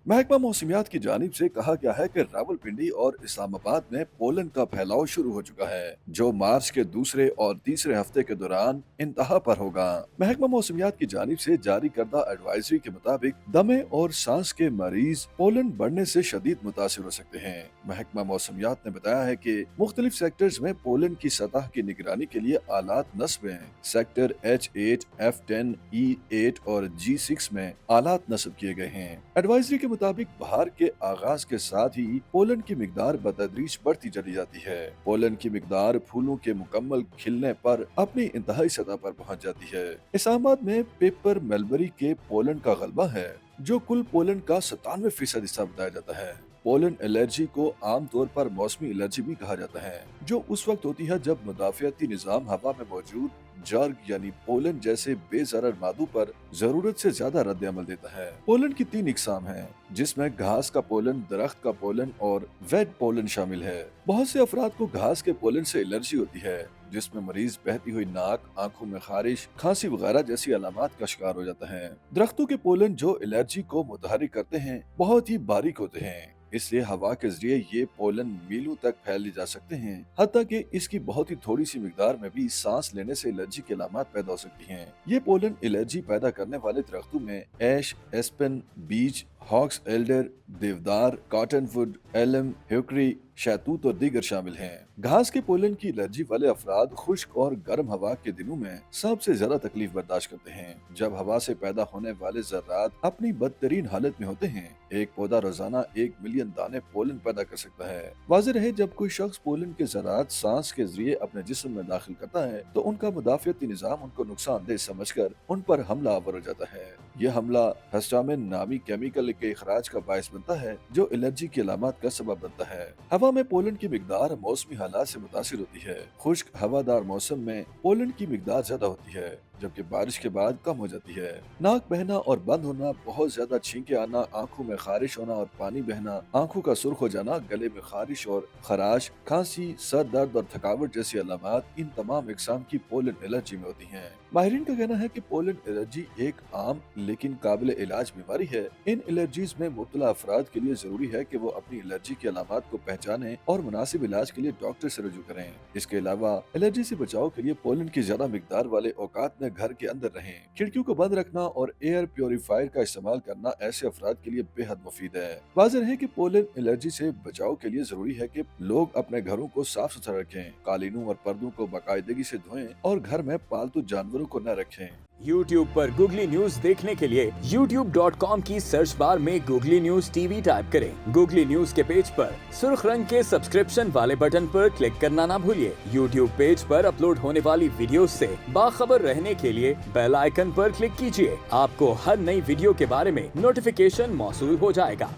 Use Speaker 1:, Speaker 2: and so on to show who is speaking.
Speaker 1: महकमा मौसमियात की जानिब से कहा गया है कि रावलपिंडी और इस्लामाबाद में पोलन का फैलाव शुरू हो चुका है, जो मार्च के दूसरे और तीसरे हफ्ते के दौरान इंतहा पर होगा। महकमा मौसमियात की जानिब से जारी करदा एडवाइजरी के मुताबिक दमे और सांस के मरीज पोलन बढ़ने से शदीद मुतासिर हो सकते हैं। महकमा मौसमियात ने बताया है कि मुख्तलिफ सेक्टर्स में पोलन की सतह की निगरानी के लिए आलात नस्ब हैं। सेक्टर H8, F10, E8 और G6 में आलात नस्ब किए गए हैं। एडवाइजरी के मुताबिक बहार के आगाज के साथ ही पोलन की मिकदार बतदरीज बढ़ती चली जाती है। पोलन की मिकदार फूलों के मुकम्मल खिलने पर अपनी इंतहाई सतह पर पहुंच जाती है। इस्लामाबाद में पेपर मेलबरी के पोलन का गलबा है, जो कुल पोलन का 97% हिस्सा बताया जाता है। पोलन एलर्जी को आमतौर पर मौसमी एलर्जी भी कहा जाता है, जो उस वक्त होती है जब मुदाफियाती निजाम हवा में मौजूद जर्ग यानी पोलन जैसे बेजरर मादू पर जरूरत से ज्यादा रद्द अमल देता है। पोलन की 3 इकसाम हैं, जिसमें घास का पोलन, दरख्त का पोलन और वेट पोलन शामिल है। बहुत से अफराद को घास के पोलन से एलर्जी होती है, जिसमें मरीज बहती हुई नाक, आंखों में खारिश, खांसी वगैरह जैसी अलामात का शिकार हो जाता है। दरख्तों के पोलन जो एलर्जी को मुतहरिक करते हैं बहुत ही बारीक होते हैं, इसलिए हवा के जरिए ये पोलन मीलों तक फैले जा सकते हैं। हत्ता कि इसकी बहुत ही थोड़ी सी मिकदार में भी सांस लेने से एलर्जी की अलामात पैदा हो सकती हैं। ये पोलन एलर्जी पैदा करने वाले दरख्तों में ऐश, एस्पेन, बीच, हॉक्स एल्डर, देवदार, कॉटनवुड, एलम, हिकरी, शहतूत और दीगर शामिल हैं। घास के पोलन की एलर्जी वाले अफराद खुश्क और गर्म हवा के दिनों में सबसे ज्यादा तकलीफ बर्दाश्त करते हैं, जब हवा से पैदा होने वाले जर्रात अपनी बदतरीन हालत में होते हैं। एक पौधा रोजाना 1 मिलियन दाने पोलन पैदा कर सकता है। वाज़ेह रहे, जब कोई शख्स पोलन के जर्रात सांस के जरिए अपने जिस्म में दाखिल करता है तो उनका मुदाफियती निजाम उनको नुकसानदेह समझकर उन पर हमला आवर हो जाता है। यह हमला हिस्टामिन नामी केमिकल के इखराज का बायस बनता है, जो एलर्जी की अलामत का सबब बनता है। हवा में पोलन की मिकदार मौसमी हालात से मुतासिर होती है। खुश्क हवादार मौसम में पोलन की मिकदार ज्यादा होती है, जबकि बारिश के बाद कम हो जाती है। नाक बहना और बंद होना, बहुत ज्यादा छींके आना, आंखों में खारिश होना और पानी बहना, आंखों का सुर्ख हो जाना, गले में खारिश और खराश, खांसी, सर दर्द और थकावट जैसी अलामात इन तमाम इकसाम की पोलन एलर्जी में होती हैं। माहिरीन का कहना है कि पोलन एलर्जी एक आम लेकिन काबिल इलाज बीमारी है। इन एलर्जीज में मुब्तला अफराद के लिए जरूरी है कि वो अपनी एलर्जी की अलामात को पहचानें और मुनासिब इलाज के लिए डॉक्टर से रुजू करें। इसके अलावा एलर्जी से बचाव के लिए पोलन की ज्यादा मिकदार वाले औकात में घर के अंदर रहें। खिड़कियों को बंद रखना और एयर प्योरीफायर का इस्तेमाल करना ऐसे अफराद के लिए बेहद मुफीद है। वाज़ेह है कि पोलन एलर्जी से बचाव के लिए जरूरी है कि लोग अपने घरों को साफ सुथरा रखें, कालीनों और पर्दों को बाकायदगी से धोएं और घर में पालतू जानवरों को न रखें।
Speaker 2: YouTube पर गूगली न्यूज देखने के लिए youtube.com की सर्च बार में गूगली न्यूज टीवी टाइप करें। गूगली न्यूज के पेज पर सुर्ख रंग के सब्सक्रिप्शन वाले बटन पर क्लिक करना ना भूलिए। YouTube पेज पर अपलोड होने वाली वीडियोस से बाखबर रहने के लिए बेल आइकन पर क्लिक कीजिए। आपको हर नई वीडियो के बारे में नोटिफिकेशन मौसूल हो जाएगा।